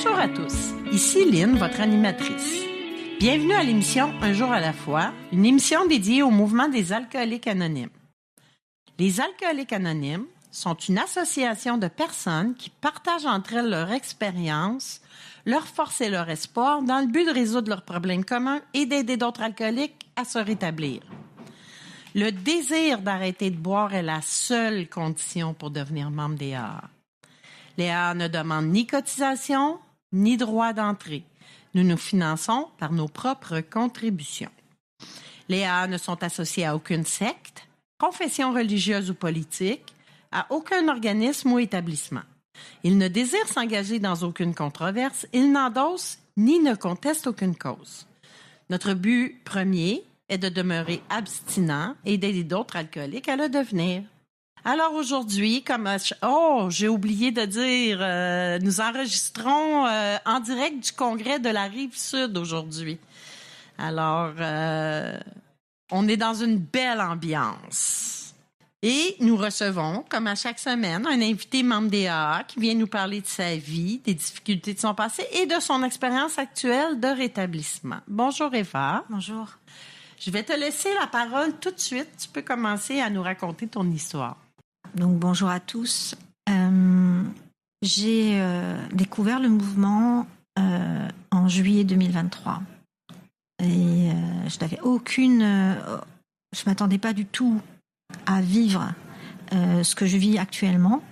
Bonjour à tous, ici Lynn, votre animatrice. Bienvenue à l'émission Un jour à la fois, une émission dédiée au mouvement des alcooliques anonymes. Les alcooliques anonymes sont une association de personnes qui partagent entre elles leur expérience, leur force et leur espoir dans le but de résoudre leurs problèmes communs et d'aider d'autres alcooliques à se rétablir. Le désir d'arrêter de boire est la seule condition pour devenir membre des AA. Les AA ne demandent ni cotisation, ni droit d'entrée. Nous nous finançons par nos propres contributions. Les AA ne sont associés à aucune secte, confession religieuse ou politique, à aucun organisme ou établissement. Ils ne désirent s'engager dans aucune controverse, ils n'endossent ni ne contestent aucune cause. Notre but premier est de demeurer abstinent et d'aider d'autres alcooliques à le devenir. Alors aujourd'hui, j'ai oublié de dire, nous enregistrons en direct du congrès de la Rive-Sud aujourd'hui. Alors, on est dans une belle ambiance. Et nous recevons, comme à chaque semaine, un invité membre des AA qui vient nous parler de sa vie, des difficultés de son passé et de son expérience actuelle de rétablissement. Bonjour Eva. Bonjour. Je vais te laisser la parole tout de suite. Tu peux commencer à nous raconter ton histoire. Donc bonjour à tous. J'ai découvert le mouvement en juillet 2023. Et je n'avais je m'attendais pas du tout à vivre ce que je vis actuellement.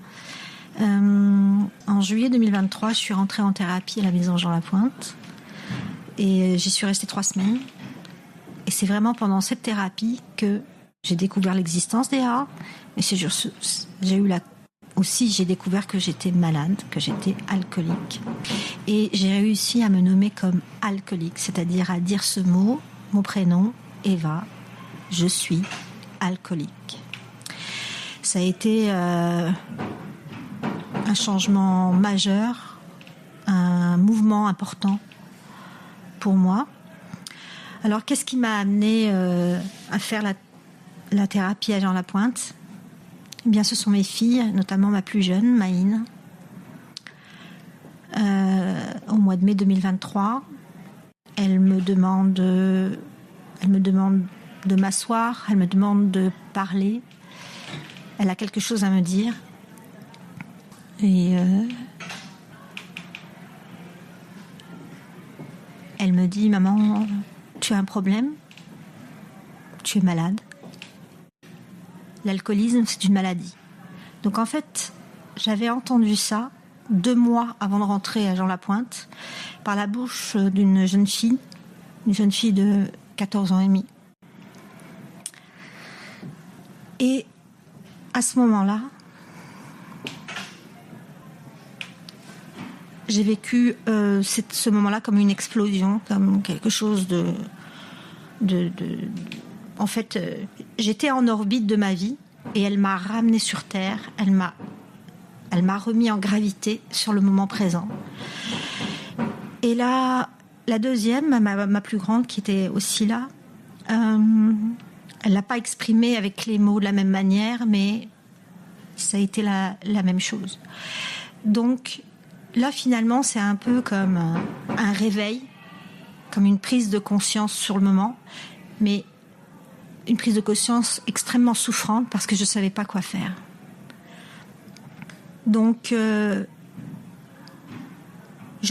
En juillet 2023, je suis rentrée en thérapie à la maison Jean Lapointe et j'y suis restée 3 semaines. Et c'est vraiment pendant cette thérapie que j'ai découvert l'existence des AA. Mais j'ai découvert que j'étais malade, que j'étais alcoolique. Et j'ai réussi à me nommer comme alcoolique, c'est-à-dire à dire ce mot, mon prénom, Eva, je suis alcoolique. Ça a été un changement majeur, un mouvement important pour moi. Alors, qu'est-ce qui m'a amené à faire la thérapie à Jean Lapointe ? Eh bien, ce sont mes filles, notamment ma plus jeune, Maïne. Au mois de mai 2023, elle me demande de m'asseoir, elle me demande de parler. Elle a quelque chose à me dire. Et elle me dit, maman, tu as un problème, tu es malade. L'alcoolisme, c'est une maladie. Donc en fait, j'avais entendu ça 2 mois avant de rentrer à Jean Lapointe, par la bouche d'une jeune fille de 14 ans et demi. Et à ce moment-là, j'ai vécu ce moment-là comme une explosion, comme quelque chose En fait, j'étais en orbite de ma vie et elle m'a ramenée sur Terre. Elle m'a remis en gravité sur le moment présent. Et là, la deuxième, ma plus grande, qui était aussi là, elle l'a pas exprimé avec les mots de la même manière, mais ça a été la même chose. Donc là, finalement, c'est un peu comme un réveil, comme une prise de conscience sur le moment, mais une prise de conscience extrêmement souffrante parce que je ne savais pas quoi faire. Donc, je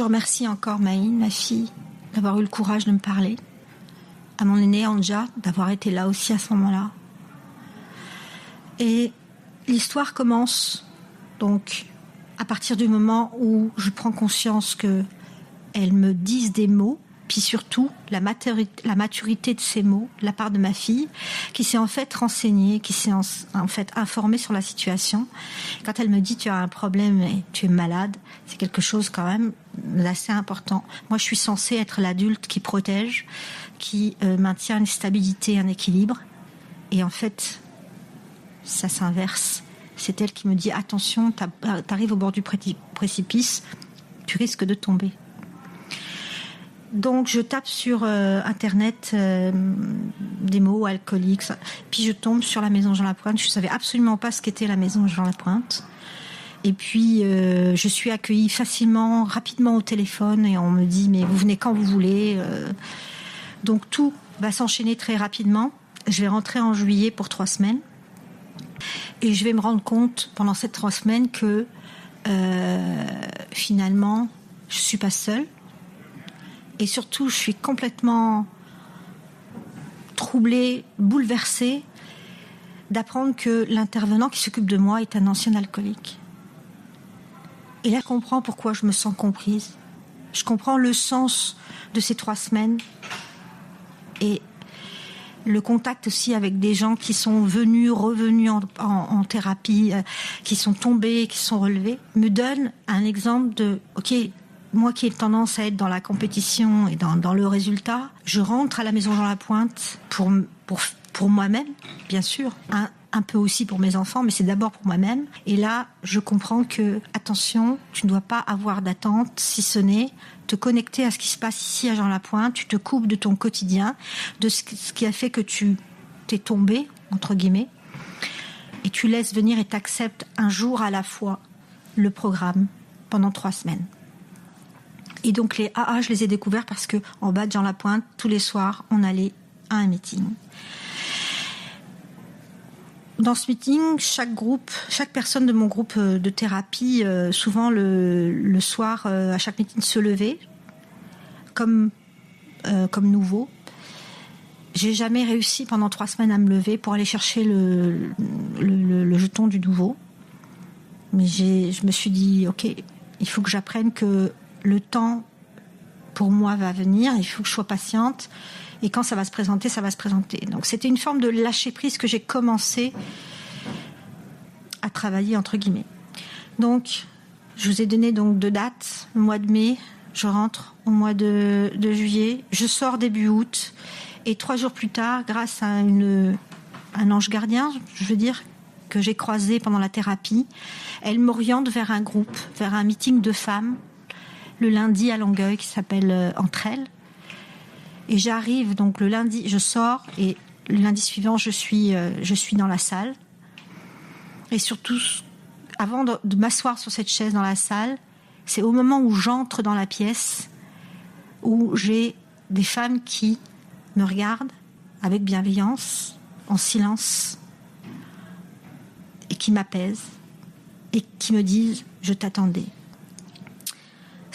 remercie encore Maïne, ma fille, d'avoir eu le courage de me parler. À mon aînée, Anja, d'avoir été là aussi à ce moment-là. Et l'histoire commence, donc, à partir du moment où je prends conscience qu'elles me disent des mots, puis surtout la maturité de ces mots de la part de ma fille, qui s'est en fait renseignée, qui s'est en fait informée sur la situation. Quand elle me dit tu as un problème et tu es malade, c'est quelque chose quand même d'assez important. Moi, je suis censée être l'adulte qui protège, qui maintient une stabilité, un équilibre. Et en fait, ça s'inverse. C'est elle qui me dit attention, t'arrives au bord du précipice, tu risques de tomber. Donc je tape sur internet des mots alcooliques, puis je tombe sur la maison Jean Lapointe. Je savais absolument pas ce qu'était la maison Jean Lapointe. Et puis, je suis accueillie facilement, rapidement au téléphone et on me dit « mais vous venez quand vous voulez ». Donc tout va s'enchaîner très rapidement. Je vais rentrer en juillet pour 3 semaines. Et je vais me rendre compte pendant ces 3 semaines que finalement, je ne suis pas seule. Et surtout, je suis complètement troublée, bouleversée d'apprendre que l'intervenant qui s'occupe de moi est un ancien alcoolique. Et là, je comprends pourquoi je me sens comprise. Je comprends le sens de ces 3 semaines. Et le contact aussi avec des gens qui sont revenus en thérapie, qui sont tombés, qui sont relevés, me donne un exemple de, ok, moi qui ai tendance à être dans la compétition et dans le résultat, je rentre à la Maison Jean Lapointe pour moi-même, bien sûr, un peu aussi pour mes enfants, mais c'est d'abord pour moi-même. Et là, je comprends que, attention, tu ne dois pas avoir d'attente, si ce n'est te connecter à ce qui se passe ici à Jean Lapointe. Tu te coupes de ton quotidien, de ce qui a fait que tu t'es tombé, entre guillemets, et tu laisses venir et t'acceptes un jour à la fois le programme pendant 3 semaines. Et donc les AA, je les ai découverts parce que en bas de Jean Lapointe, tous les soirs, on allait à un meeting. Dans ce meeting, chaque personne de mon groupe de thérapie, souvent le soir, à chaque meeting, se levait comme nouveau. J'ai jamais réussi pendant 3 semaines à me lever pour aller chercher le jeton du nouveau. Mais je me suis dit, ok, il faut que j'apprenne que le temps pour moi va venir, il faut que je sois patiente. Et quand ça va se présenter, ça va se présenter. Donc c'était une forme de lâcher-prise que j'ai commencé à travailler, entre guillemets. Donc, je vous ai donné donc 2 dates. Le mois de mai, je rentre au mois de juillet. Je sors début août. Et 3 jours plus tard, grâce à un ange gardien, je veux dire, que j'ai croisé pendant la thérapie, elle m'oriente vers un groupe, vers un meeting de femmes, le lundi à Longueuil, qui s'appelle Entre elles. Et j'arrive, donc le lundi, je sors, et le lundi suivant, je suis dans la salle. Et surtout, avant de m'asseoir sur cette chaise dans la salle, c'est au moment où j'entre dans la pièce, où j'ai des femmes qui me regardent avec bienveillance, en silence, et qui m'apaisent, et qui me disent « je t'attendais ».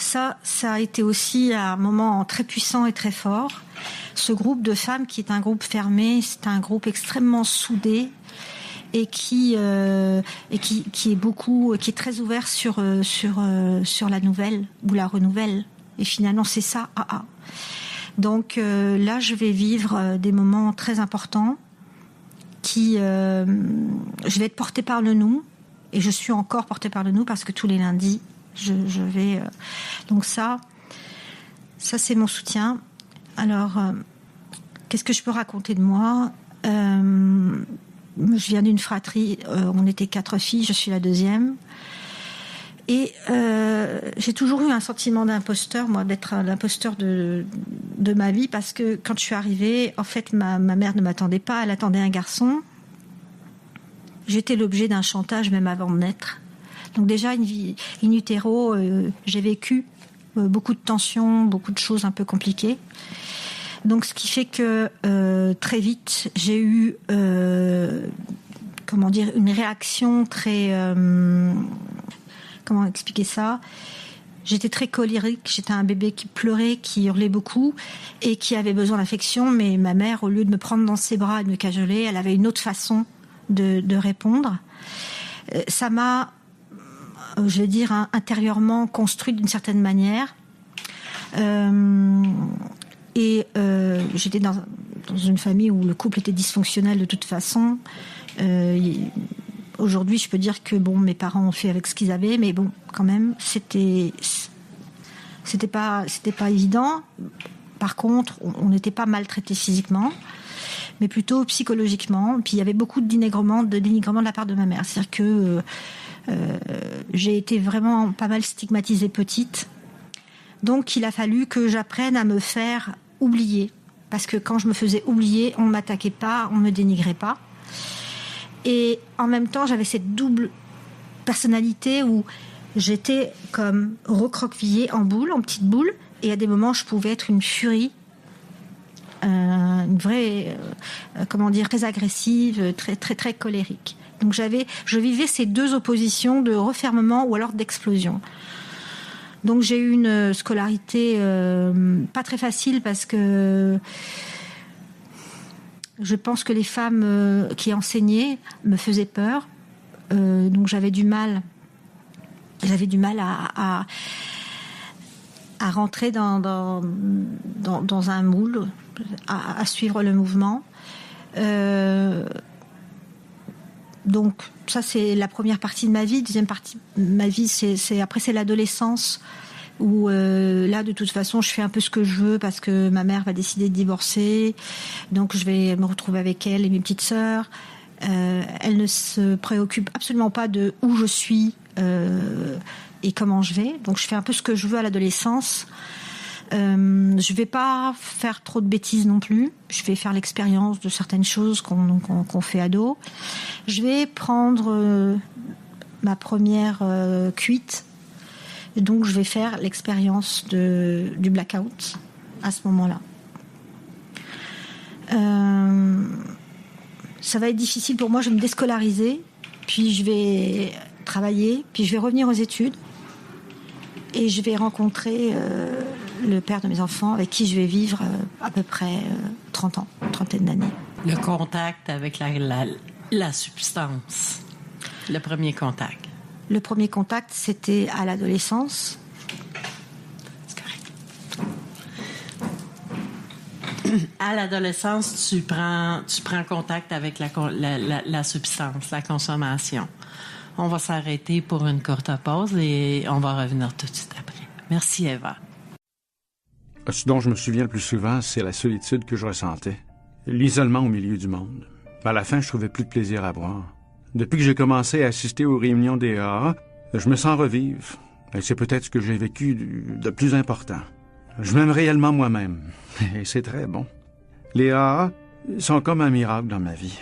Ça a été aussi un moment très puissant et très fort. Ce groupe de femmes qui est un groupe fermé, c'est un groupe extrêmement soudé et qui est très ouvert sur la nouvelle ou la renouvelle. Et finalement, c'est ça, AA. Donc là, je vais vivre des moments très importants je vais être portée par le nous, et je suis encore portée par le nous parce que tous les lundis, je vais... donc ça c'est mon soutien. Alors, qu'est-ce que je peux raconter de moi ? Je viens d'une fratrie, on était 4 filles, je suis la 2e. Et j'ai toujours eu un sentiment d'imposteur, moi, d'être l'imposteur de ma vie, parce que quand je suis arrivée, en fait, ma mère ne m'attendait pas, elle attendait un garçon. J'étais l'objet d'un chantage même avant de naître. Donc déjà, in utero, j'ai vécu beaucoup de tensions, beaucoup de choses un peu compliquées. Donc ce qui fait que très vite, j'ai eu une réaction très... comment expliquer ça ? J'étais très colérique, j'étais un bébé qui pleurait, qui hurlait beaucoup et qui avait besoin d'affection, mais ma mère, au lieu de me prendre dans ses bras et de me cajoler, elle avait une autre façon de répondre. Ça m'a, je vais dire, intérieurement construite d'une certaine manière. J'étais dans une famille où le couple était dysfonctionnel de toute façon. Aujourd'hui, je peux dire que mes parents ont fait avec ce qu'ils avaient, mais bon, quand même, c'était pas évident. Par contre, on n'était pas maltraités physiquement, mais plutôt psychologiquement. Puis il y avait beaucoup de dénigrement de la part de ma mère. C'est-à-dire que j'ai été vraiment pas mal stigmatisée petite. Donc il a fallu que j'apprenne à me faire oublier. Parce que quand je me faisais oublier, on ne m'attaquait pas, on ne me dénigrait pas. Et en même temps, j'avais cette double personnalité où j'étais comme recroquevillée en boule, en petite boule, et à des moments je pouvais être une furie, une vraie, très agressive, très très très colérique. Donc je vivais ces deux oppositions de refermement ou alors d'explosion. Donc j'ai eu une scolarité pas très facile parce que je pense que les femmes qui enseignaient me faisaient peur. Donc j'avais du mal à rentrer dans un moule, à suivre le mouvement. Donc ça c'est la première partie de ma vie. Deuxième partie de ma vie, c'est l'adolescence où là de toute façon je fais un peu ce que je veux parce que ma mère va décider de divorcer, donc je vais me retrouver avec elle et mes petites sœurs. Elle ne se préoccupe absolument pas de où je suis et comment je vais, donc je fais un peu ce que je veux à l'adolescence. Je vais pas faire trop de bêtises non plus. Je vais faire l'expérience de certaines choses qu'on fait ado. Je vais prendre ma première cuite. Et donc je vais faire l'expérience du blackout à ce moment-là. Ça va être difficile pour moi. Je vais me déscolariser, puis je vais travailler, puis je vais revenir aux études et je vais rencontrer le père de mes enfants avec qui je vais vivre à peu près 30 ans, une trentaine d'années. Le contact avec la substance, le premier contact. Le premier contact, c'était à l'adolescence. C'est correct. À l'adolescence, tu prends contact avec la substance, la consommation. On va s'arrêter pour une courte pause et on va revenir tout de suite après. Merci, Eva. Ce dont je me souviens le plus souvent, c'est la solitude que je ressentais. L'isolement au milieu du monde. À la fin, je trouvais plus de plaisir à boire. Depuis que j'ai commencé à assister aux réunions des AA, je me sens revivre. Et c'est peut-être ce que j'ai vécu de plus important. Je m'aime réellement moi-même. Et c'est très bon. Les AA sont comme un miracle dans ma vie.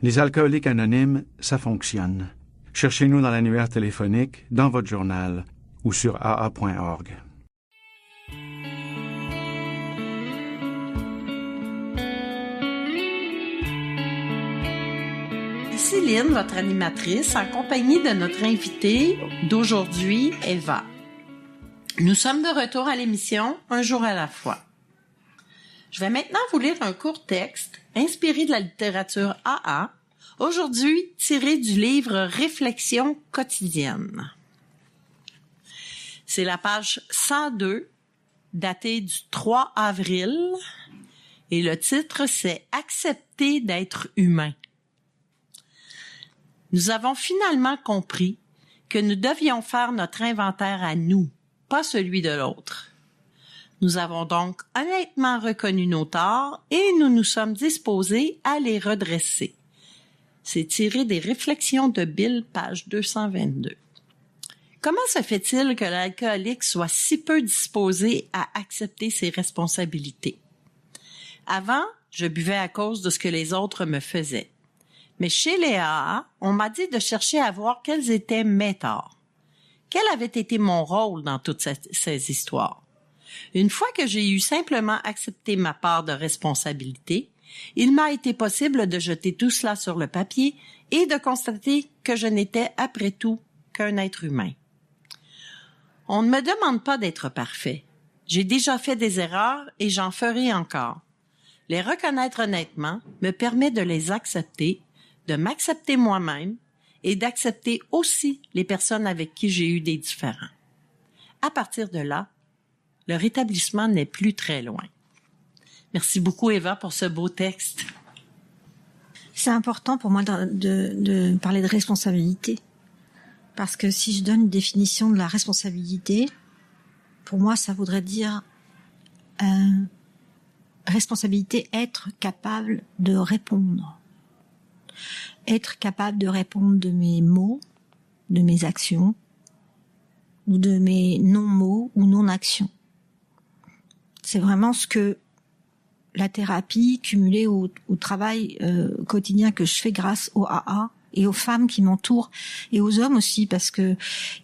Les alcooliques anonymes, ça fonctionne. Cherchez-nous dans l'annuaire téléphonique, dans votre journal ou sur aa.org. Ici Lynn, votre animatrice, en compagnie de notre invitée d'aujourd'hui, Eva. Nous sommes de retour à l'émission Un jour à la fois. Je vais maintenant vous lire un court texte inspiré de la littérature AA, aujourd'hui tiré du livre Réflexions quotidiennes. C'est la page 102, datée du 3 avril, et le titre c'est « Accepter d'être humain ». Nous avons finalement compris que nous devions faire notre inventaire à nous, pas celui de l'autre. Nous avons donc honnêtement reconnu nos torts et nous nous sommes disposés à les redresser. C'est tiré des Réflexions de Bill, page 222. Comment se fait-il que l'alcoolique soit si peu disposé à accepter ses responsabilités? Avant, je buvais à cause de ce que les autres me faisaient. Mais chez les AA, on m'a dit de chercher à voir quels étaient mes torts. Quel avait été mon rôle dans toutes ces histoires? Une fois que j'ai eu simplement accepté ma part de responsabilité, il m'a été possible de jeter tout cela sur le papier et de constater que je n'étais après tout qu'un être humain. On ne me demande pas d'être parfait. J'ai déjà fait des erreurs et j'en ferai encore. Les reconnaître honnêtement me permet de les accepter, de m'accepter moi-même et d'accepter aussi les personnes avec qui j'ai eu des différends. À partir de là, le rétablissement n'est plus très loin. Merci beaucoup, Eva, pour ce beau texte. C'est important pour moi de parler de responsabilité. Parce que si je donne une définition de la responsabilité, pour moi, ça voudrait dire responsabilité, être capable de répondre. Être capable de répondre de mes mots, de mes actions, ou de mes non-mots ou non-actions. C'est vraiment ce que la thérapie cumulée au travail quotidien que je fais grâce au AA et aux femmes qui m'entourent et aux hommes aussi, parce que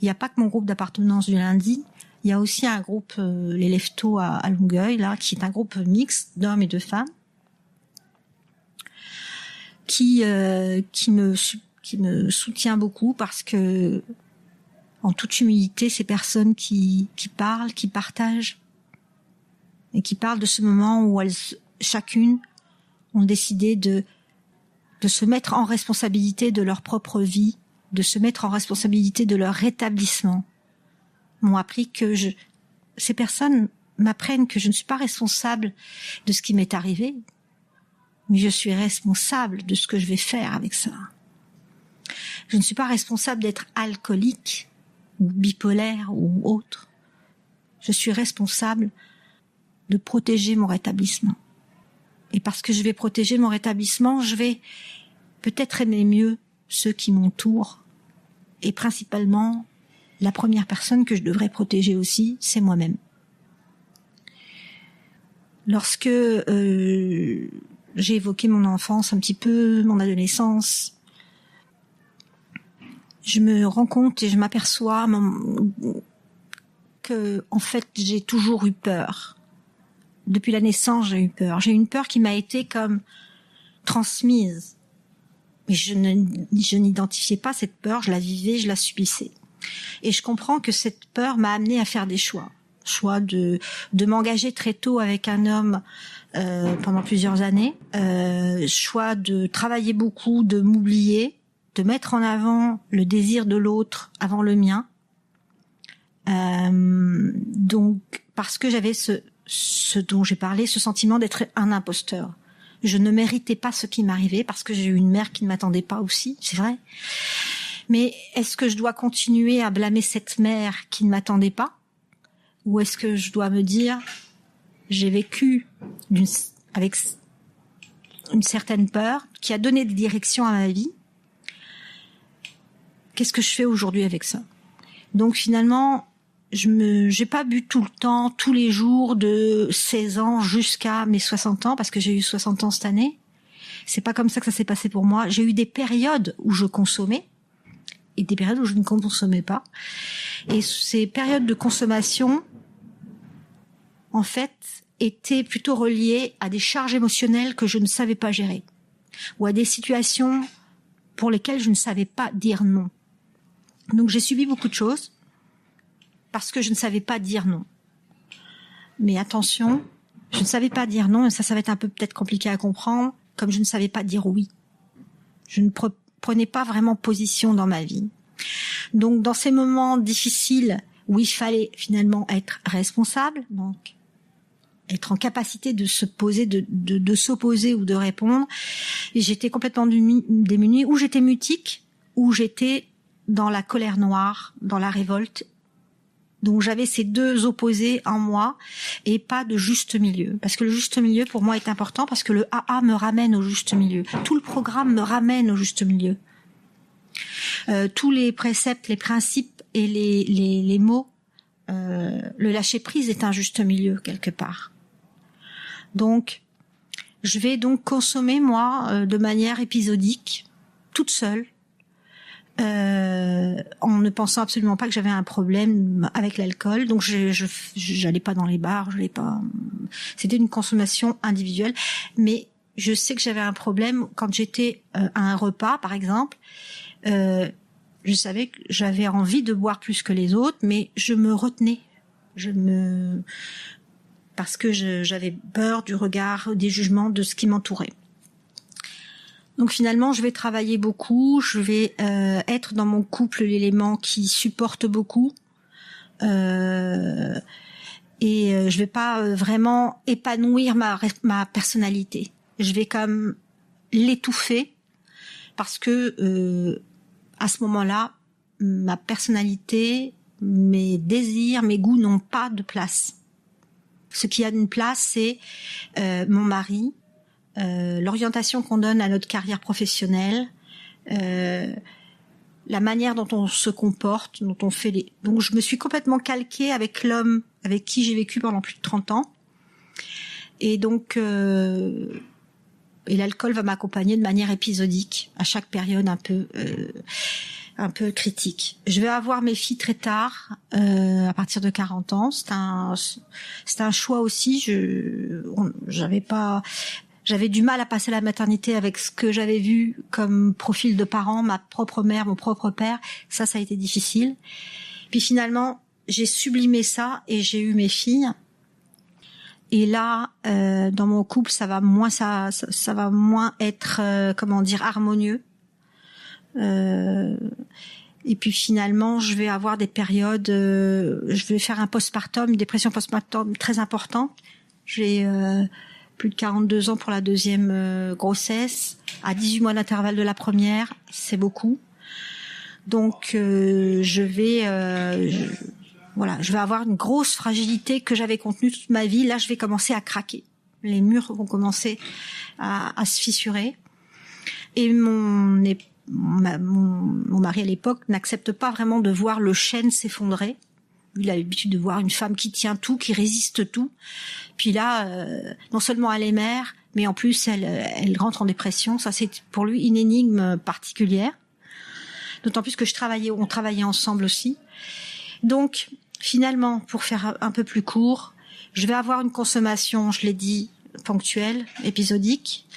il n'y a pas que mon groupe d'appartenance du lundi, il y a aussi un groupe, les Leftos à Longueuil, là, qui est un groupe mixte d'hommes et de femmes, qui me soutient beaucoup, parce que, en toute humilité, ces personnes qui parlent, qui partagent, et qui parlent de ce moment où elles, chacune, ont décidé de se mettre en responsabilité de leur propre vie, de se mettre en responsabilité de leur rétablissement, m'ont appris que ces personnes m'apprennent que je ne suis pas responsable de ce qui m'est arrivé, mais je suis responsable de ce que je vais faire avec ça. Je ne suis pas responsable d'être alcoolique ou bipolaire ou autre. Je suis responsable de protéger mon rétablissement. Et parce que je vais protéger mon rétablissement, je vais peut-être aimer mieux ceux qui m'entourent. Et principalement, la première personne que je devrais protéger aussi, c'est moi-même. Lorsque j'ai évoqué mon enfance un petit peu, mon adolescence, je me rends compte et je m'aperçois que, en fait, j'ai toujours eu peur. Depuis la naissance, j'ai eu peur. J'ai eu une peur qui m'a été comme transmise. Mais je n'identifiais pas cette peur, je la vivais, je la subissais. Et je comprends que cette peur m'a amenée à faire des choix. Choix de m'engager très tôt avec un homme pendant plusieurs années. Choix de travailler beaucoup, de m'oublier, de mettre en avant le désir de l'autre avant le mien. Donc, parce que j'avais ce dont j'ai parlé, ce sentiment d'être un imposteur. Je ne méritais pas ce qui m'arrivait parce que j'ai eu une mère qui ne m'attendait pas aussi, c'est vrai. Mais est-ce que je dois continuer à blâmer cette mère qui ne m'attendait pas? Ou est-ce que je dois me dire, j'ai vécu avec une certaine peur qui a donné des directions à ma vie. Qu'est-ce que je fais aujourd'hui avec ça? Donc finalement, j'ai pas bu tout le temps, tous les jours, de 16 ans jusqu'à mes 60 ans, parce que j'ai eu 60 ans cette année. C'est pas comme ça que ça s'est passé pour moi. J'ai eu des périodes où je consommais et des périodes où je ne consommais pas. Et ces périodes de consommation, en fait, étaient plutôt reliées à des charges émotionnelles que je ne savais pas gérer, ou à des situations pour lesquelles je ne savais pas dire non. Donc j'ai subi beaucoup de choses parce que je ne savais pas dire non. Mais attention, je ne savais pas dire non, et ça va être un peu peut-être compliqué à comprendre, comme je ne savais pas dire oui. Je ne prenais pas vraiment position dans ma vie. Donc dans ces moments difficiles où il fallait finalement être responsable, donc être en capacité de se poser, de s'opposer ou de répondre, j'étais complètement démunie, ou j'étais mutique, ou j'étais dans la colère noire, dans la révolte. Donc j'avais ces deux opposés en moi et pas de juste milieu. Parce que le juste milieu pour moi est important, parce que le AA me ramène au juste milieu. Tout le programme me ramène au juste milieu. Tous les préceptes, les principes et les mots, le lâcher prise est un juste milieu quelque part. Donc je vais donc consommer moi de manière épisodique, toute seule, en ne pensant absolument pas que j'avais un problème avec l'alcool. Donc j'allais pas dans les bars, c'était une consommation individuelle, mais je sais que j'avais un problème quand j'étais à un repas par exemple. Je savais que j'avais envie de boire plus que les autres, mais je me retenais. Parce que j'avais peur du regard, des jugements de ce qui m'entourait. Donc finalement, je vais travailler beaucoup, je vais être dans mon couple l'élément qui supporte beaucoup, et je vais pas vraiment épanouir ma personnalité. Je vais comme l'étouffer parce que à ce moment-là, ma personnalité, mes désirs, mes goûts n'ont pas de place. Ce qui a une place, c'est mon mari, l'orientation qu'on donne à notre carrière professionnelle, la manière dont on se comporte, dont on fait Donc je me suis complètement calquée avec l'homme avec qui j'ai vécu pendant plus de 30 ans. Et donc Et l'alcool va m'accompagner de manière épisodique, à chaque période un peu critique. Je vais avoir mes filles très tard, à partir de 40 ans. C'est un choix aussi. J'avais du mal à passer la maternité avec ce que j'avais vu comme profil de parent, ma propre mère, mon propre père. Ça a été difficile. Puis finalement, j'ai sublimé ça et j'ai eu mes filles. Et là, dans mon couple, ça va moins être, harmonieux. Et puis finalement, je vais avoir des périodes, je vais faire un postpartum, une dépression postpartum très importante. J'ai plus de 42 ans pour la deuxième grossesse, à 18 mois d'intervalle de la première, c'est beaucoup. Donc je vais avoir une grosse fragilité que j'avais contenue toute ma vie. Là, je vais commencer à craquer. Les murs vont commencer à se fissurer. Et mon mari à l'époque n'accepte pas vraiment de voir le chêne s'effondrer. Il a l'habitude de voir une femme qui tient tout, qui résiste tout. Puis là, non seulement elle est mère, mais en plus elle rentre en dépression. Ça, c'est pour lui une énigme particulière. D'autant plus que on travaillait ensemble aussi. Donc, finalement, pour faire un peu plus court, je vais avoir une consommation, je l'ai dit, ponctuelle, épisodique.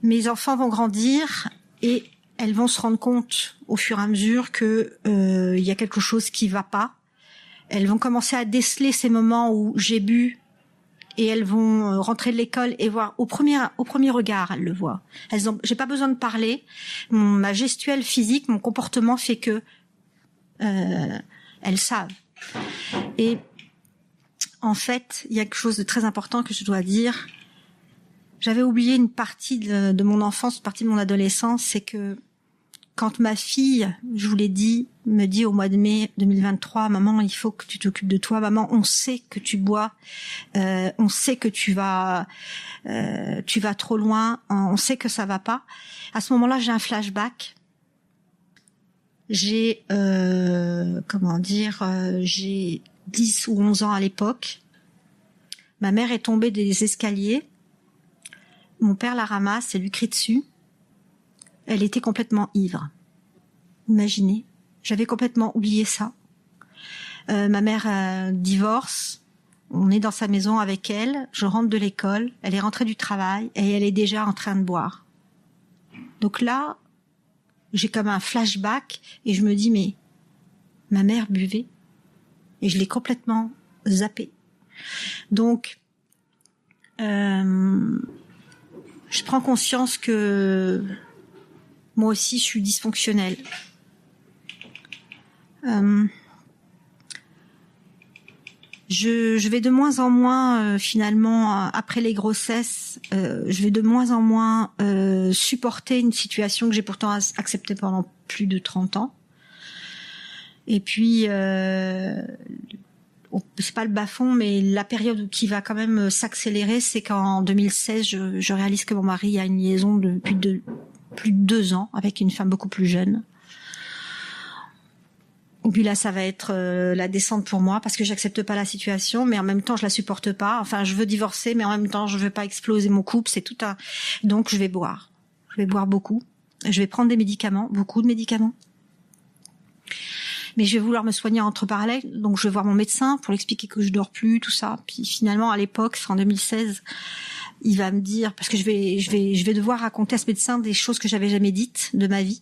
Mes enfants vont grandir et elles vont se rendre compte au fur et à mesure que il y a quelque chose qui va pas. Elles vont commencer à déceler ces moments où j'ai bu et elles vont rentrer de l'école et voir au premier regard, elles le voient. J'ai pas besoin de parler. Ma gestuelle physique, mon comportement fait que elles savent. Et en fait, il y a quelque chose de très important que je dois dire. J'avais oublié une partie de mon enfance, une partie de mon adolescence, c'est que quand ma fille, je vous l'ai dit, me dit au mois de mai 2023, maman, il faut que tu t'occupes de toi, maman, on sait que tu bois, on sait que tu vas trop loin, on sait que ça va pas. À ce moment-là, j'ai un flashback. J'ai 10 ou 11 ans à l'époque. Ma mère est tombée des escaliers. Mon père la ramasse et lui crie dessus. Elle était complètement ivre. Imaginez, j'avais complètement oublié ça. Ma mère divorce. On est dans sa maison avec elle. Je rentre de l'école. Elle est rentrée du travail et elle est déjà en train de boire. Donc là, j'ai comme un flashback et je me dis mais ma mère buvait et je l'ai complètement zappé. Donc je prends conscience que moi aussi je suis dysfonctionnelle. Je vais de moins en moins finalement après les grossesses, je vais de moins en moins supporter une situation que j'ai pourtant acceptée pendant plus de 30 ans. Et puis c'est pas le bas-fond, mais la période qui va quand même s'accélérer, c'est qu'en 2016, je réalise que mon mari a une liaison depuis plus de 2 ans avec une femme beaucoup plus jeune. Et puis là, ça va être la descente pour moi parce que j'accepte pas la situation, mais en même temps, je la supporte pas. Enfin, je veux divorcer, mais en même temps, je veux pas exploser mon couple. Donc, je vais boire. Je vais boire beaucoup. Je vais prendre des médicaments, beaucoup de médicaments. Mais je vais vouloir me soigner entre parallèles. Donc, je vais voir mon médecin pour lui expliquer que je dors plus, tout ça. Puis finalement, à l'époque, c'est en 2016, il va me dire, parce que je vais devoir raconter à ce médecin des choses que j'avais jamais dites de ma vie.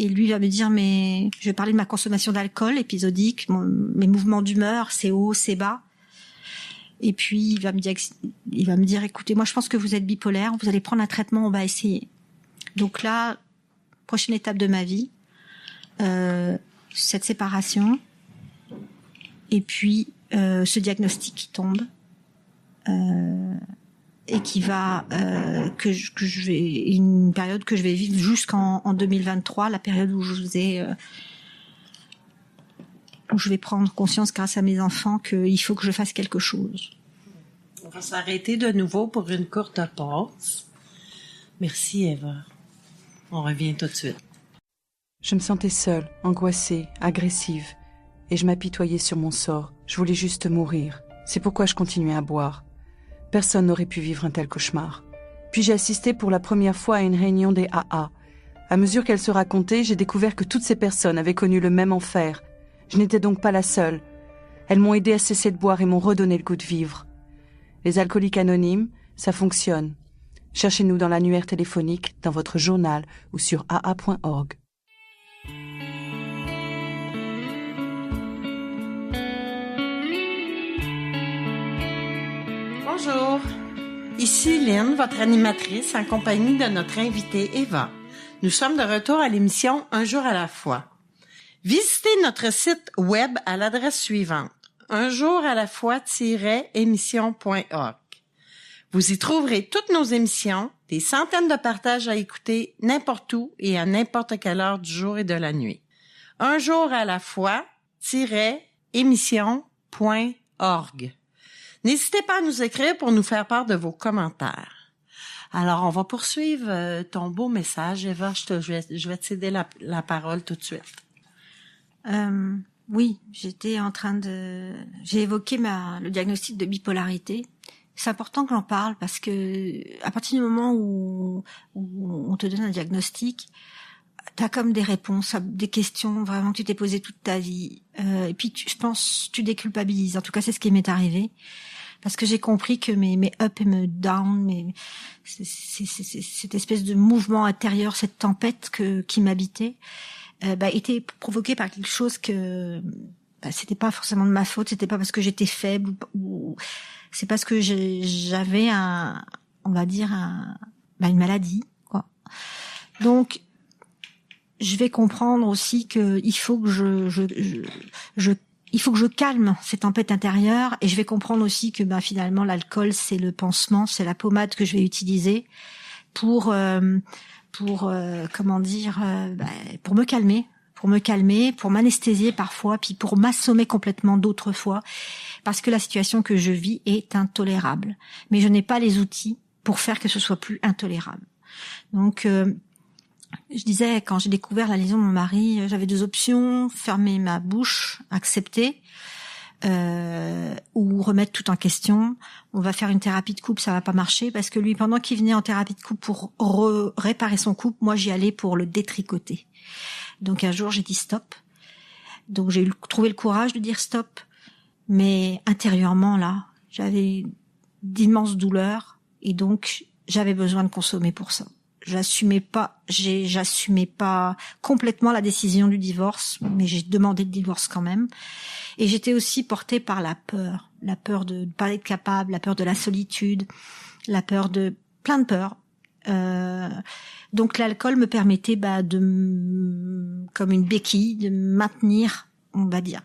Et lui va me dire, mais je vais parler de ma consommation d'alcool épisodique, mes mouvements d'humeur, c'est haut, c'est bas. Et puis il va me dire, écoutez, moi je pense que vous êtes bipolaire, vous allez prendre un traitement, on va essayer. Donc là, prochaine étape de ma vie, cette séparation, et puis ce diagnostic qui tombe. Et qui va une période que je vais vivre jusqu'en 2023, la période où je vais prendre conscience grâce à mes enfants qu'il faut que je fasse quelque chose. On va s'arrêter de nouveau pour une courte pause. Merci Eva. On revient tout de suite. Je me sentais seule, angoissée, agressive, et je m'apitoyais sur mon sort. Je voulais juste mourir. C'est pourquoi je continuais à boire. Personne n'aurait pu vivre un tel cauchemar. Puis j'ai assisté pour la première fois à une réunion des AA. À mesure qu'elle se racontait, j'ai découvert que toutes ces personnes avaient connu le même enfer. Je n'étais donc pas la seule. Elles m'ont aidé à cesser de boire et m'ont redonné le goût de vivre. Les alcooliques anonymes, ça fonctionne. Cherchez-nous dans l'annuaire téléphonique, dans votre journal ou sur aa.org. Bonjour, ici Lynn, votre animatrice, en compagnie de notre invitée Eva. Nous sommes de retour à l'émission Un jour à la fois. Visitez notre site web à l'adresse suivante, unjouralafois-émission.org. Vous y trouverez toutes nos émissions, des centaines de partages à écouter n'importe où et à n'importe quelle heure du jour et de la nuit. unjouralafois-émission.org. N'hésitez pas à nous écrire pour nous faire part de vos commentaires. Alors, on va poursuivre ton beau message. Eva, je vais te céder la parole tout de suite. Oui, j'ai évoqué le diagnostic de bipolarité. C'est important que j'en parle parce que à partir du moment où on te donne un diagnostic, t'as comme des réponses à des questions vraiment que tu t'es posées toute ta vie. Et puis, je pense, tu déculpabilises. En tout cas, c'est ce qui m'est arrivé. Parce que j'ai compris que mes up et mes down, cette espèce de mouvement intérieur, cette tempête qui m'habitait, était provoquée par quelque chose que c'était pas forcément de ma faute, c'était pas parce que j'étais faible ou c'est parce que j'avais une maladie, quoi. Donc je vais comprendre aussi que il faut que il faut que je calme ces tempêtes intérieures, et je vais comprendre aussi que finalement l'alcool c'est le pansement, c'est la pommade que je vais utiliser pour me calmer, pour m'anesthésier parfois, puis pour m'assommer complètement d'autres fois, parce que la situation que je vis est intolérable. Mais je n'ai pas les outils pour faire que ce soit plus intolérable. Donc je disais, quand j'ai découvert la lésion de mon mari, j'avais deux options: fermer ma bouche, accepter, ou remettre tout en question. On va faire une thérapie de couple, ça va pas marcher, parce que lui, pendant qu'il venait en thérapie de couple pour réparer son couple, moi j'y allais pour le détricoter. Donc un jour j'ai dit stop. Donc j'ai trouvé le courage de dire stop, mais intérieurement là, j'avais d'immenses douleurs, et donc j'avais besoin de consommer pour ça. J'assumais pas complètement la décision du divorce, mais j'ai demandé le divorce quand même. Et j'étais aussi portée par la peur de ne pas être capable, la peur de la solitude, la peur de plein de peurs. Donc l'alcool me permettait comme une béquille de me maintenir, on va dire.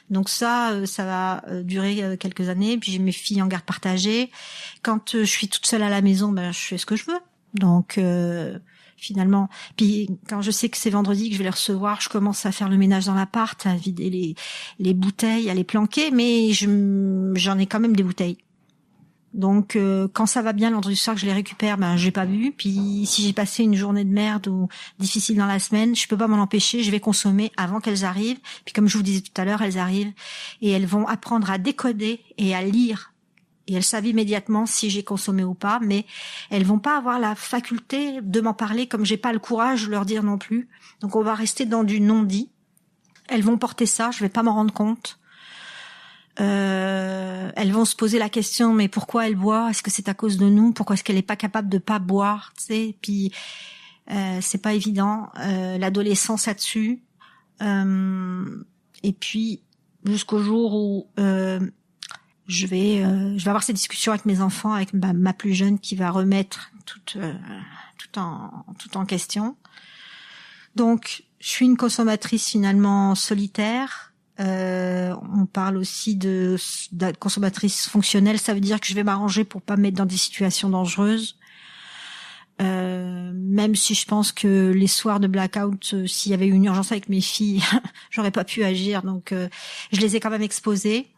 Donc ça va durer quelques années. Puis j'ai mes filles en garde partagée. Quand je suis toute seule à la maison, je fais ce que je veux. Donc finalement, puis quand je sais que c'est vendredi que je vais les recevoir, je commence à faire le ménage dans l'appart, à vider les bouteilles, à les planquer, mais j'en ai quand même des bouteilles. Donc quand ça va bien, le vendredi soir que je les récupère, j'ai pas bu. Puis si j'ai passé une journée de merde ou difficile dans la semaine, je peux pas m'en empêcher, je vais consommer avant qu'elles arrivent. Puis comme je vous disais tout à l'heure, elles arrivent et elles vont apprendre à décoder et à lire. Et elles savent immédiatement si j'ai consommé ou pas, mais elles vont pas avoir la faculté de m'en parler, comme j'ai pas le courage de leur dire non plus. Donc on va rester dans du non-dit. Elles vont porter ça, je vais pas m'en rendre compte. Elles vont se poser la question, mais pourquoi elle boit? Est-ce que c'est à cause de nous? Pourquoi est-ce qu'elle est pas capable de pas boire? Tu sais, puis c'est pas évident. L'adolescence là-dessus. Et puis jusqu'au jour où je vais avoir ces discussions avec mes enfants, avec ma plus jeune qui va remettre tout en question. Donc, je suis une consommatrice finalement solitaire. On parle aussi de consommatrice fonctionnelle. Ça veut dire que je vais m'arranger pour pas me mettre dans des situations dangereuses. Même si je pense que les soirs de blackout, s'il y avait eu une urgence avec mes filles, j'aurais pas pu agir. Donc, je les ai quand même exposées.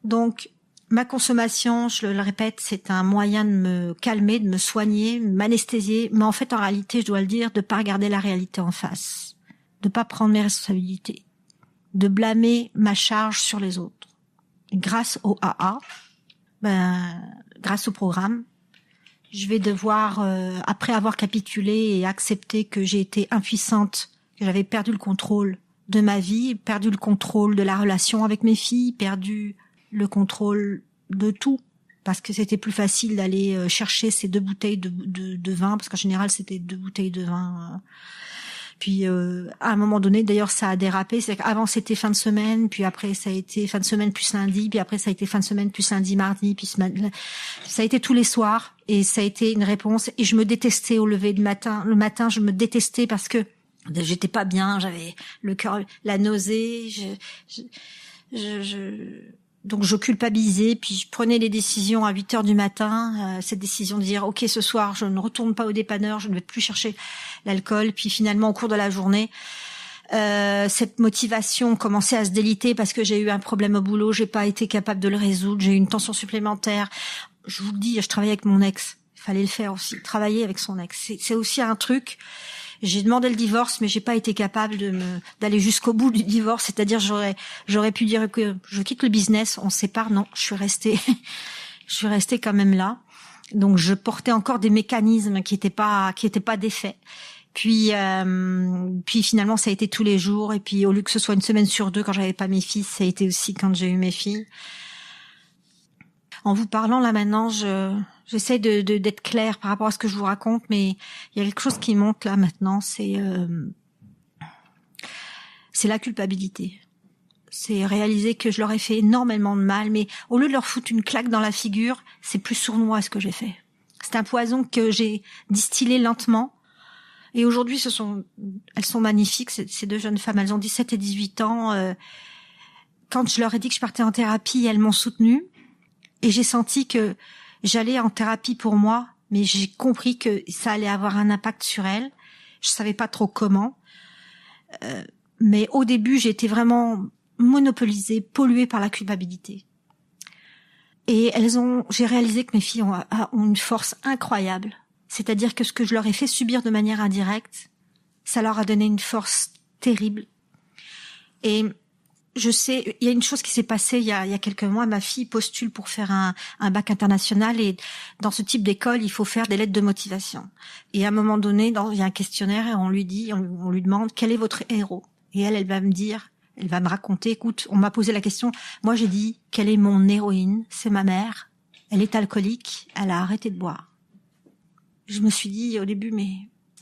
Donc, ma consommation, je le répète, c'est un moyen de me calmer, de me soigner, m'anesthésier. Mais en fait, en réalité, je dois le dire, de pas regarder la réalité en face, de pas prendre mes responsabilités, de blâmer ma charge sur les autres. Et grâce au AA, grâce au programme, je vais devoir, après avoir capitulé et accepté que j'ai été impuissante, que j'avais perdu le contrôle de ma vie, perdu le contrôle de la relation avec mes filles, perdu le contrôle de tout, parce que c'était plus facile d'aller chercher ces 2 bouteilles de vin, parce qu'en général c'était 2 bouteilles de vin. Puis à un moment donné, d'ailleurs, ça a dérapé. C'est qu'avant c'était fin de semaine, puis après ça a été fin de semaine plus lundi, puis après ça a été fin de semaine plus lundi, mardi, puis ça a été tous les soirs, et ça a été une réponse. Et je me détestais au lever du matin. Le matin, je me détestais parce que j'étais pas bien, j'avais le cœur, la nausée. Donc je culpabilisais, puis je prenais les décisions à 8 heures du matin, cette décision de dire ok, ce soir je ne retourne pas au dépanneur, je ne vais plus chercher l'alcool. Puis finalement au cours de la journée, cette motivation commençait à se déliter parce que j'ai eu un problème au boulot, j'ai pas été capable de le résoudre, j'ai eu une tension supplémentaire. Je vous le dis, je travaillais avec mon ex, il fallait le faire aussi, travailler avec son ex, c'est aussi un truc. J'ai demandé le divorce, mais j'ai pas été capable d'aller jusqu'au bout du divorce. C'est-à-dire, j'aurais pu dire que je quitte le business, on se sépare. Non, je suis restée quand même là. Donc, je portais encore des mécanismes qui étaient pas défaits. Puis finalement, ça a été tous les jours. Et puis, au lieu que ce soit une semaine sur 2 quand j'avais pas mes filles, ça a été aussi quand j'ai eu mes filles. En vous parlant là maintenant, j'essaie d'être claire par rapport à ce que je vous raconte, mais il y a quelque chose qui monte là maintenant, c'est la culpabilité. C'est réaliser que je leur ai fait énormément de mal, mais au lieu de leur foutre une claque dans la figure, c'est plus sournois ce que j'ai fait. C'est un poison que j'ai distillé lentement. Et aujourd'hui, elles sont magnifiques, ces 2 jeunes femmes, elles ont 17 et 18 ans. Quand je leur ai dit que je partais en thérapie, elles m'ont soutenue. Et j'ai senti que j'allais en thérapie pour moi, mais j'ai compris que ça allait avoir un impact sur elles. Je savais pas trop comment. Mais au début, j'ai été vraiment monopolisée, polluée par la culpabilité. Et j'ai réalisé que mes filles ont une force incroyable. C'est-à-dire que ce que je leur ai fait subir de manière indirecte, ça leur a donné une force terrible. Et je sais, il y a une chose qui s'est passée il y a quelques mois. Ma fille postule pour faire un bac international, et dans ce type d'école, il faut faire des lettres de motivation. Et à un moment donné, il y a un questionnaire et on lui demande quel est votre héros. Et elle va me raconter, écoute, on m'a posé la question. Moi, j'ai dit, quelle est mon héroïne? C'est ma mère. Elle est alcoolique. Elle a arrêté de boire. Je me suis dit au début, mais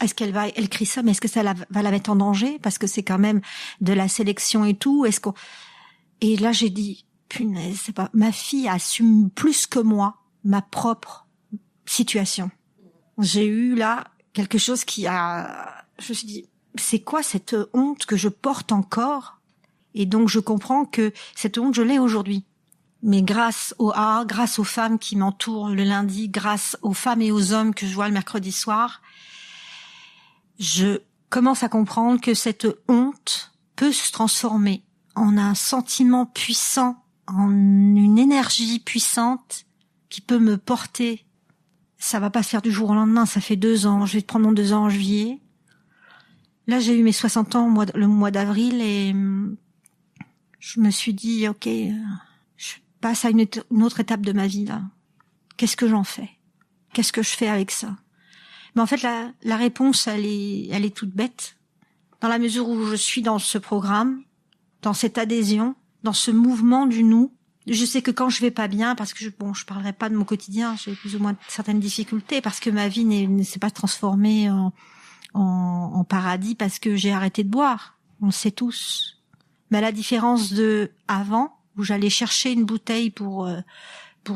est-ce elle crie ça, mais est-ce que ça va la mettre en danger? Parce que c'est quand même de la sélection et tout. Et là, j'ai dit, punaise, ma fille assume plus que moi ma propre situation. J'ai eu là quelque chose je me suis dit, c'est quoi cette honte que je porte encore? Et donc, je comprends que cette honte, je l'ai aujourd'hui. Mais grâce aux femmes qui m'entourent le lundi, grâce aux femmes et aux hommes que je vois le mercredi soir, je commence à comprendre que cette honte peut se transformer en un sentiment puissant, en une énergie puissante qui peut me porter. Ça va pas se faire du jour au lendemain, ça fait 2 ans. Je vais prendre mon 2 ans en juillet. Là, j'ai eu mes 60 ans le mois d'avril, et je me suis dit, ok, je passe à une autre étape de ma vie là. Qu'est-ce que j'en fais? Qu'est-ce que je fais avec ça? Mais en fait, la réponse, elle est toute bête. Dans la mesure où je suis dans ce programme, dans cette adhésion, dans ce mouvement du nous, je sais que quand je vais pas bien, parce que je parlerai pas de mon quotidien, j'ai plus ou moins certaines difficultés, parce que ma vie ne s'est pas transformée en paradis parce que j'ai arrêté de boire. On le sait tous. Mais à la différence de avant, où j'allais chercher une bouteille pour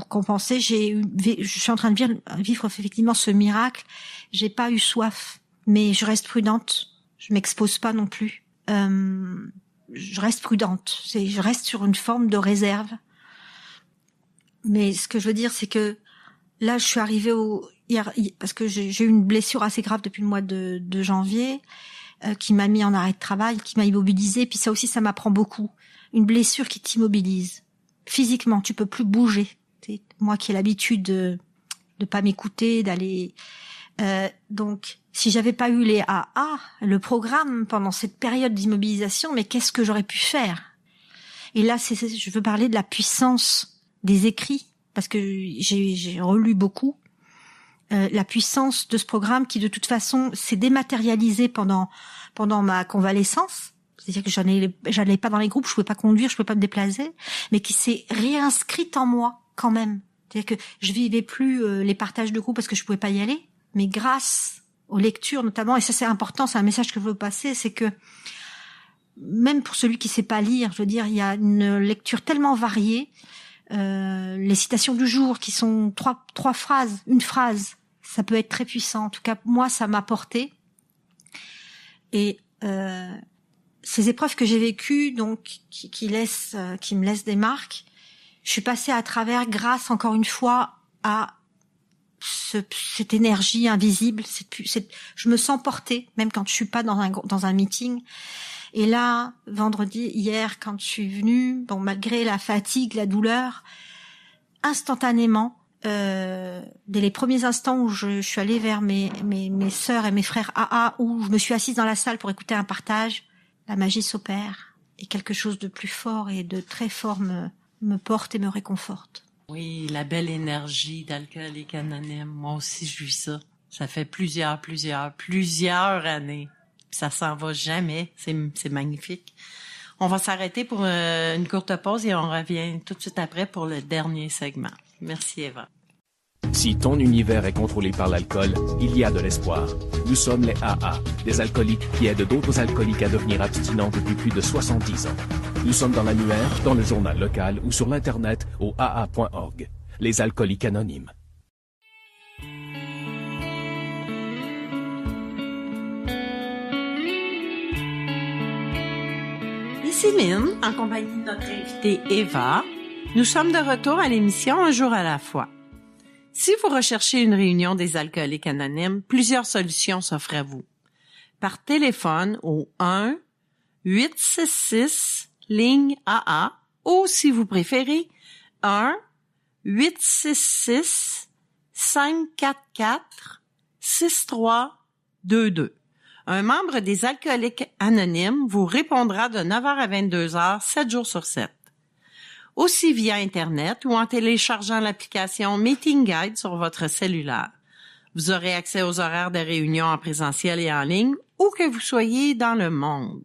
compenser, je suis en train de vivre effectivement ce miracle. J'ai pas eu soif, mais je reste prudente. Je m'expose pas non plus. Je reste prudente. Je reste sur une forme de réserve. Mais ce que je veux dire, c'est que là, je suis arrivée hier, parce que j'ai eu une blessure assez grave depuis le mois de janvier, qui m'a mis en arrêt de travail, qui m'a immobilisée. Puis ça aussi, ça m'apprend beaucoup. Une blessure qui t'immobilise. Physiquement, tu peux plus bouger. Moi qui ai l'habitude de pas m'écouter, d'aller... donc, si j'avais pas eu les AA, le programme pendant cette période d'immobilisation, mais qu'est-ce que j'aurais pu faire? Et là, je veux parler de la puissance des écrits, parce que j'ai relu beaucoup. la puissance de ce programme qui de toute façon s'est dématérialisé pendant ma convalescence. C'est-à-dire que j'allais pas dans les groupes, je pouvais pas conduire, je pouvais pas me déplacer, mais qui s'est réinscrite en moi quand même. C'est-à-dire que je vivais plus les partages de groupe parce que je pouvais pas y aller, mais grâce aux lectures notamment, et ça c'est important, c'est un message que je veux passer, c'est que même pour celui qui sait pas lire, je veux dire, il y a une lecture tellement variée, les citations du jour qui sont trois phrases, une phrase, ça peut être très puissant. En tout cas, moi, ça m'a porté. Et ces épreuves que j'ai vécues, donc qui me laissent des marques, je suis passée à travers grâce encore une fois à cette énergie invisible. Je me sens portée, même quand je suis pas dans un meeting. Et là, vendredi, hier, quand je suis venue, bon, malgré la fatigue, la douleur, instantanément, dès les premiers instants où je suis allée vers mes sœurs et mes frères AA, où je me suis assise dans la salle pour écouter un partage, la magie s'opère et quelque chose de plus fort et de très fort me porte et me réconforte. Oui, la belle énergie d'Alcooliques Anonymes. Moi aussi, je vis ça. Ça fait plusieurs années. Ça s'en va jamais. C'est magnifique. On va s'arrêter pour une courte pause et on revient tout de suite après pour le dernier segment. Merci, Eva. Si ton univers est contrôlé par l'alcool, il y a de l'espoir. Nous sommes les AA, des alcooliques qui aident d'autres alcooliques à devenir abstinents depuis plus de 70 ans. Nous sommes dans l'annuaire, dans le journal local ou sur l'Internet au aa.org. Les alcooliques anonymes. Ici Lynn, en compagnie de notre invitée Eva. Nous sommes de retour à l'émission Un jour à la fois. Si vous recherchez une réunion des alcooliques anonymes, plusieurs solutions s'offrent à vous. Par téléphone au 1-866-LIGNE-AA ou, si vous préférez, 1-866-544-6322. Un membre des alcooliques anonymes vous répondra de 9h à 22h, 7 jours sur 7. Aussi via Internet ou en téléchargeant l'application Meeting Guide sur votre cellulaire. Vous aurez accès aux horaires de réunion en présentiel et en ligne, où que vous soyez dans le monde.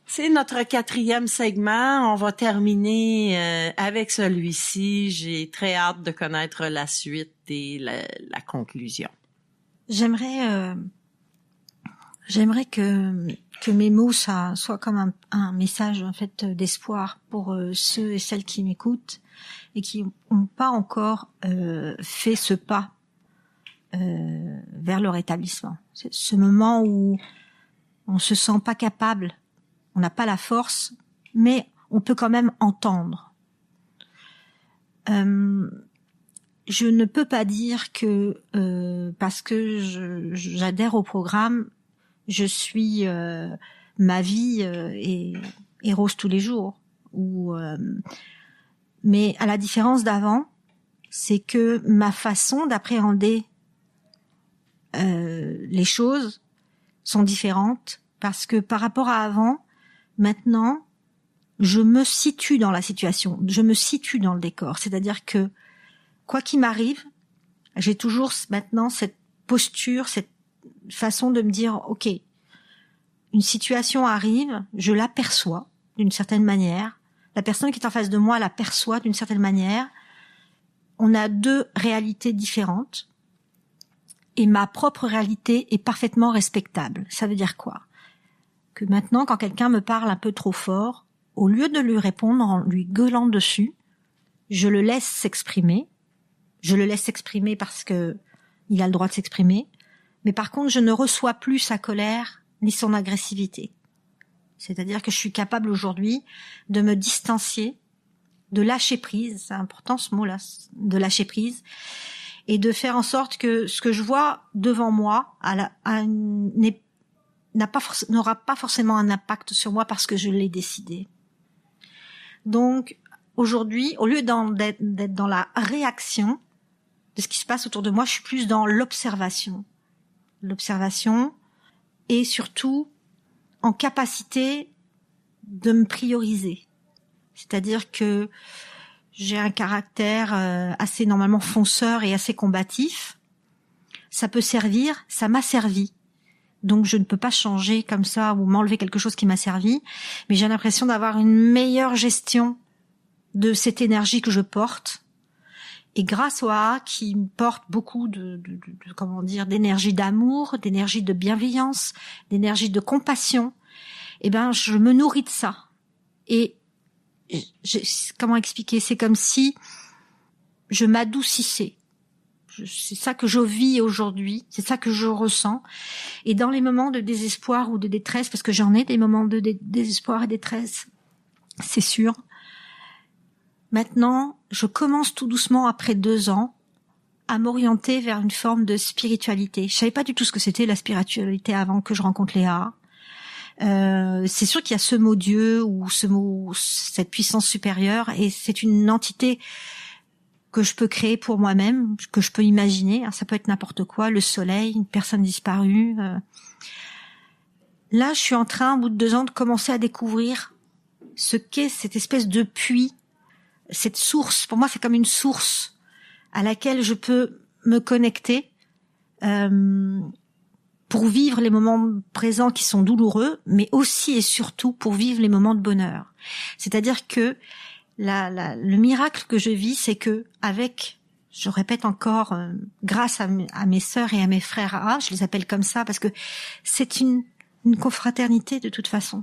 C'est notre 4e segment. On va terminer avec celui-ci. J'ai très hâte de connaître la suite et la conclusion. J'aimerais que mes mots soient comme un message en fait d'espoir pour ceux et celles qui m'écoutent et qui n'ont pas encore fait ce pas vers le rétablissement. C'est ce moment où on se sent pas capable, on n'a pas la force, mais on peut quand même entendre. Je ne peux pas dire que parce que j'adhère au programme, je suis ma vie est rose tous les jours. Mais à la différence d'avant, c'est que ma façon d'appréhender les choses sont différentes parce que par rapport à avant, maintenant, je me situe dans la situation, je me situe dans le décor. C'est-à-dire que quoi qu'il m'arrive, j'ai toujours maintenant cette posture, cette façon de me dire, ok, une situation arrive, je l'aperçois d'une certaine manière, la personne qui est en face de moi l'aperçoit d'une certaine manière, on a deux réalités différentes, et ma propre réalité est parfaitement respectable. Ça veut dire quoi? Que maintenant, quand quelqu'un me parle un peu trop fort, au lieu de lui répondre en lui gueulant dessus, je le laisse s'exprimer. Je le laisse s'exprimer parce que il a le droit de s'exprimer. Mais par contre, je ne reçois plus sa colère ni son agressivité. C'est-à-dire que je suis capable aujourd'hui de me distancier, de lâcher prise, c'est important ce mot-là, de lâcher prise, et de faire en sorte que ce que je vois devant moi n'aura pas forcément un impact sur moi parce que je l'ai décidé. Donc, aujourd'hui, au lieu d'être dans la réaction de ce qui se passe autour de moi, je suis plus dans l'observation. L'observation et surtout en capacité de me prioriser. C'est-à-dire que j'ai un caractère assez normalement fonceur et assez combatif. ça peut servir, ça m'a servi. Donc je ne peux pas changer comme ça ou m'enlever quelque chose qui m'a servi, mais j'ai l'impression d'avoir une meilleure gestion de cette énergie que je porte. Et grâce au AA qui me porte beaucoup d'énergie d'amour, d'énergie de bienveillance, d'énergie de compassion, je me nourris de ça. Et comment expliquer? C'est comme si je m'adoucissais. C'est ça que je vis aujourd'hui, c'est ça que je ressens. Et dans les moments de désespoir ou de détresse, parce que j'en ai des moments de désespoir et détresse, c'est sûr. Maintenant, je commence tout doucement, après 2 ans, à m'orienter vers une forme de spiritualité. Je savais pas du tout ce que c'était la spiritualité avant que je rencontre Léa. C'est sûr qu'il y a ce mot Dieu ou ce mot, cette puissance supérieure, et c'est une entité que je peux créer pour moi-même, que je peux imaginer. Ça peut être n'importe quoi, le soleil, une personne disparue. Là, je suis en train, au bout de 2 ans, de commencer à découvrir ce qu'est cette espèce de puits, cette source. Pour moi, c'est comme une source à laquelle je peux me connecter pour vivre les moments présents qui sont douloureux, mais aussi et surtout pour vivre les moments de bonheur. C'est-à-dire que le miracle que je vis, c'est que je répète encore, grâce à mes sœurs et à mes frères AA, je les appelle comme ça parce que c'est une confraternité de toute façon.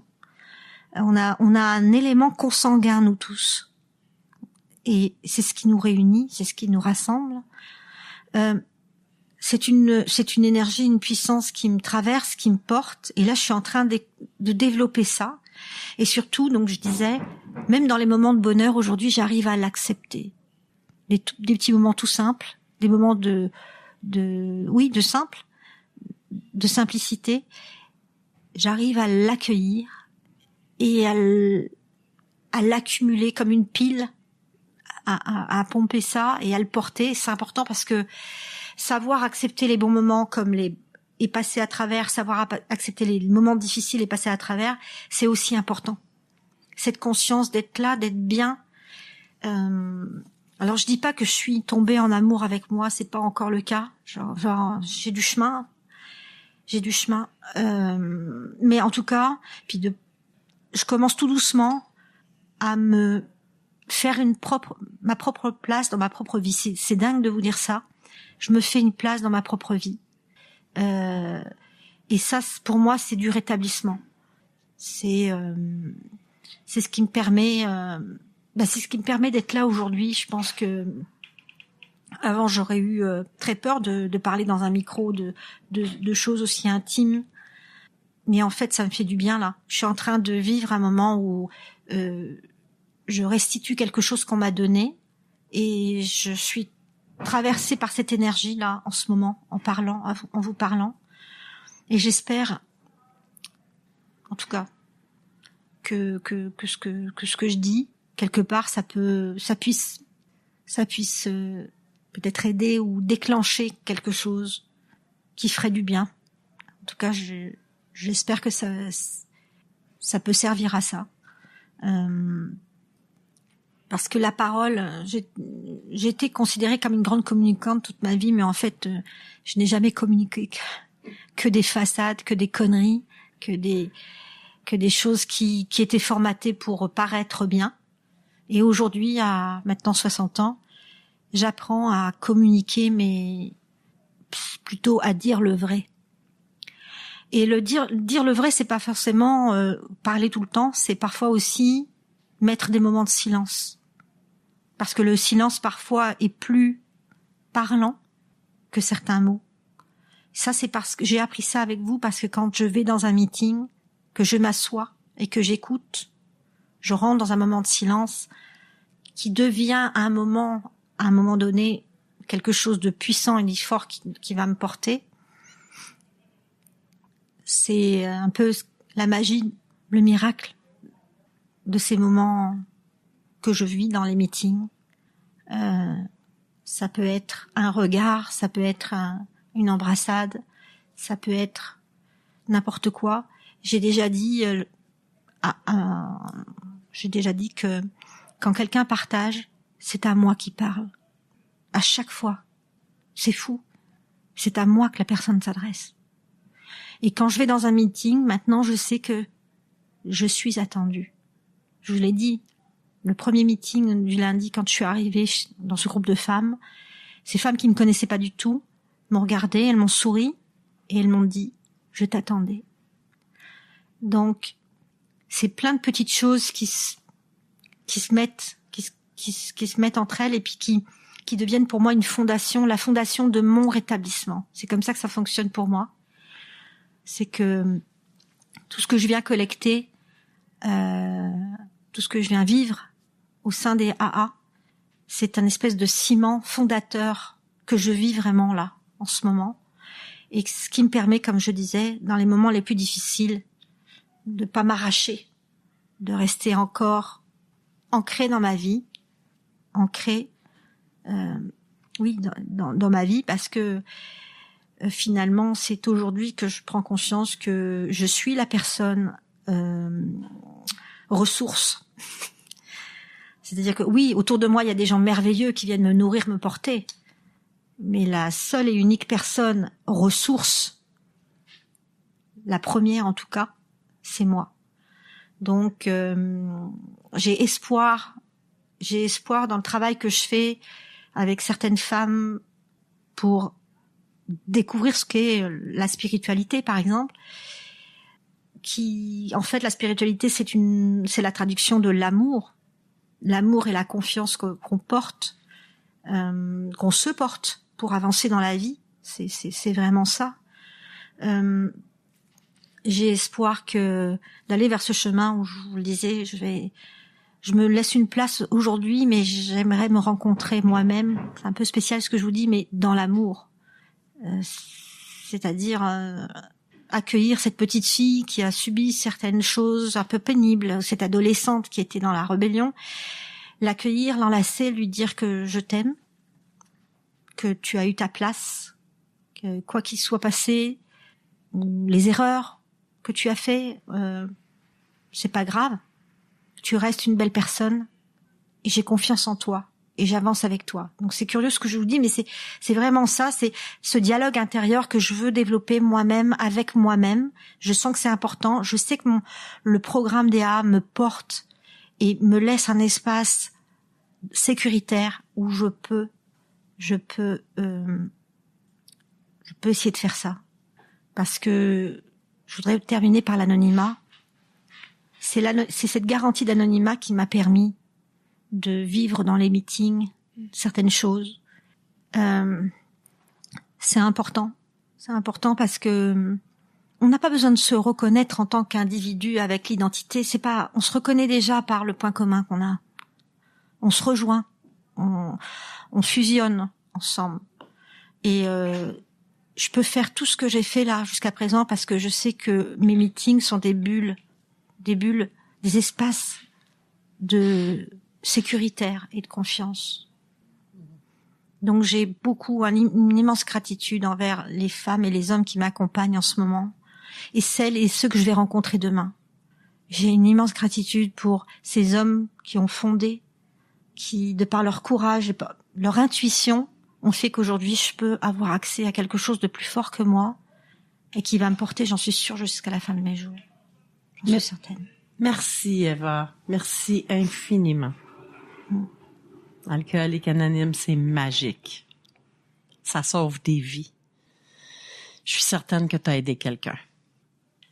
On a un élément consanguin, nous tous. Et c'est ce qui nous réunit, c'est ce qui nous rassemble. C'est une énergie, une puissance qui me traverse, qui me porte. Et là, je suis en train de développer ça. Et surtout, donc je disais, même dans les moments de bonheur, aujourd'hui, j'arrive à l'accepter. Des petits moments tout simples, des moments de simple, de simplicité. J'arrive à l'accueillir et à l'accumuler comme une pile, à pomper ça et à le porter. C'est important parce que savoir accepter les bons moments et passer à travers, savoir accepter les moments difficiles et passer à travers, c'est aussi important. Cette conscience d'être là, d'être bien. Alors je dis pas que je suis tombée en amour avec moi, c'est pas encore le cas. Genre j'ai du chemin. Mais en tout cas, je commence tout doucement à me faire ma propre place dans ma propre vie. C'est dingue de vous dire ça. Je me fais une place dans ma propre vie. Et ça, pour moi, c'est du rétablissement. C'est ce qui me permet, c'est ce qui me permet d'être là aujourd'hui. Je pense que avant, j'aurais eu très peur de parler dans un micro de choses aussi intimes. Mais en fait, ça me fait du bien là. Je suis en train de vivre un moment où je restitue quelque chose qu'on m'a donné et je suis traversée par cette énergie là en ce moment, en vous parlant, et j'espère, en tout cas, que ce que je dis quelque part, ça puisse peut-être aider ou déclencher quelque chose qui ferait du bien. En tout cas, j'espère que ça peut servir à ça. Parce que la parole, j'ai été considérée comme une grande communicante toute ma vie, mais en fait, je n'ai jamais communiqué que des façades, que des conneries, que des choses qui étaient formatées pour paraître bien. Et aujourd'hui, à maintenant 60 ans, j'apprends à communiquer, mais plutôt à dire le vrai. Et dire le vrai, c'est pas forcément parler tout le temps, c'est parfois aussi mettre des moments de silence. Parce que le silence, parfois, est plus parlant que certains mots. Ça, c'est parce que j'ai appris ça avec vous, parce que quand je vais dans un meeting, que je m'assois et que j'écoute, je rentre dans un moment de silence qui devient à un moment donné, quelque chose de puissant et de fort qui va me porter. C'est un peu la magie, le miracle de ces moments que je vis dans les meetings. Ça peut être un regard, ça peut être une embrassade, ça peut être n'importe quoi. J'ai déjà dit que quand quelqu'un partage, c'est à moi qui parle. À chaque fois. C'est fou. C'est à moi que la personne s'adresse. Et quand je vais dans un meeting, maintenant, je sais que je suis attendue. Je vous l'ai dit, le premier meeting du lundi, quand je suis arrivée dans ce groupe de femmes, ces femmes qui me connaissaient pas du tout m'ont regardée, elles m'ont souri et elles m'ont dit « Je t'attendais ». Donc, c'est plein de petites choses qui se mettent entre elles et puis qui deviennent pour moi une fondation, la fondation de mon rétablissement. C'est comme ça que ça fonctionne pour moi. C'est que tout ce que je viens collecter, tout ce que je viens vivre au sein des AA, c'est un espèce de ciment fondateur que je vis vraiment là, en ce moment. Et ce qui me permet, comme je disais, dans les moments les plus difficiles, de pas m'arracher, de rester encore ancré dans ma vie, ancré, dans ma vie, parce que finalement, c'est aujourd'hui que je prends conscience que je suis la personne ressource. C'est-à-dire que oui, autour de moi, il y a des gens merveilleux qui viennent me nourrir, me porter, mais la seule et unique personne ressource, la première en tout cas, c'est moi. Donc j'ai espoir dans le travail que je fais avec certaines femmes pour découvrir ce qu'est la spiritualité, par exemple. En fait, la spiritualité, c'est la traduction de l'amour et la confiance qu'on porte, qu'on se porte pour avancer dans la vie. C'est vraiment ça. J'ai espoir d'aller vers ce chemin où, je vous le disais, je me laisse une place aujourd'hui, mais j'aimerais me rencontrer moi-même. C'est un peu spécial ce que je vous dis, mais dans l'amour. C'est-à-dire accueillir cette petite fille qui a subi certaines choses un peu pénibles, cette adolescente qui était dans la rébellion, l'accueillir, l'enlacer, lui dire que je t'aime, que tu as eu ta place, que quoi qu'il soit passé, les erreurs que tu as fait, c'est pas grave. Tu restes une belle personne et j'ai confiance en toi et j'avance avec toi. Donc c'est curieux ce que je vous dis, mais c'est vraiment ça, c'est ce dialogue intérieur que je veux développer moi-même avec moi-même. Je sens que c'est important. Je sais que le programme DA me porte et me laisse un espace sécuritaire où je peux essayer de faire ça. Parce que je voudrais terminer par l'anonymat. C'est cette garantie d'anonymat qui m'a permis de vivre dans les meetings certaines choses. C'est important. C'est important parce que on n'a pas besoin de se reconnaître en tant qu'individu avec l'identité. On se reconnaît déjà par le point commun qu'on a. On se rejoint. On fusionne ensemble. Et je peux faire tout ce que j'ai fait là jusqu'à présent parce que je sais que mes meetings sont des bulles, des espaces de sécuritaire et de confiance. Donc j'ai une immense gratitude envers les femmes et les hommes qui m'accompagnent en ce moment et celles et ceux que je vais rencontrer demain. J'ai une immense gratitude pour ces hommes qui ont fondé, qui, de par leur courage et par leur intuition, ont fait qu'aujourd'hui je peux avoir accès à quelque chose de plus fort que moi et qui va me porter, j'en suis sûre, jusqu'à la fin de mes jours. J'en suis certaine. Merci Eva, merci infiniment. Alcoolique Anonyme, c'est magique. Ça sauve des vies. Je suis certaine que tu as aidé quelqu'un.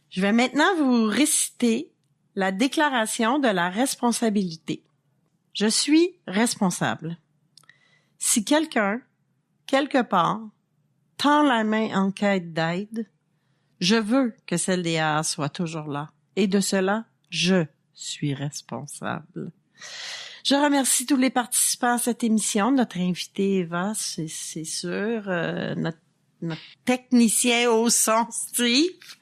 Je vais maintenant vous réciter la déclaration de la responsabilité. Je suis responsable. Si quelqu'un, quelque part, tend la main en quête d'aide, je veux que celle des AA soit toujours là. Et de cela, je suis responsable. Je remercie tous les participants à cette émission, notre invité Eva, c'est sûr, notre technicien au son, Steve,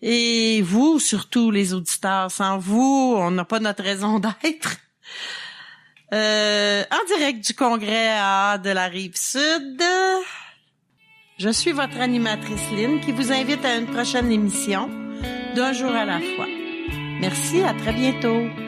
et vous, surtout les auditeurs. Sans vous, on n'a pas notre raison d'être. En direct du congrès AA de la Rive-Sud, je suis votre animatrice Lynn qui vous invite à une prochaine émission d'Un jour à la fois. Merci, à très bientôt.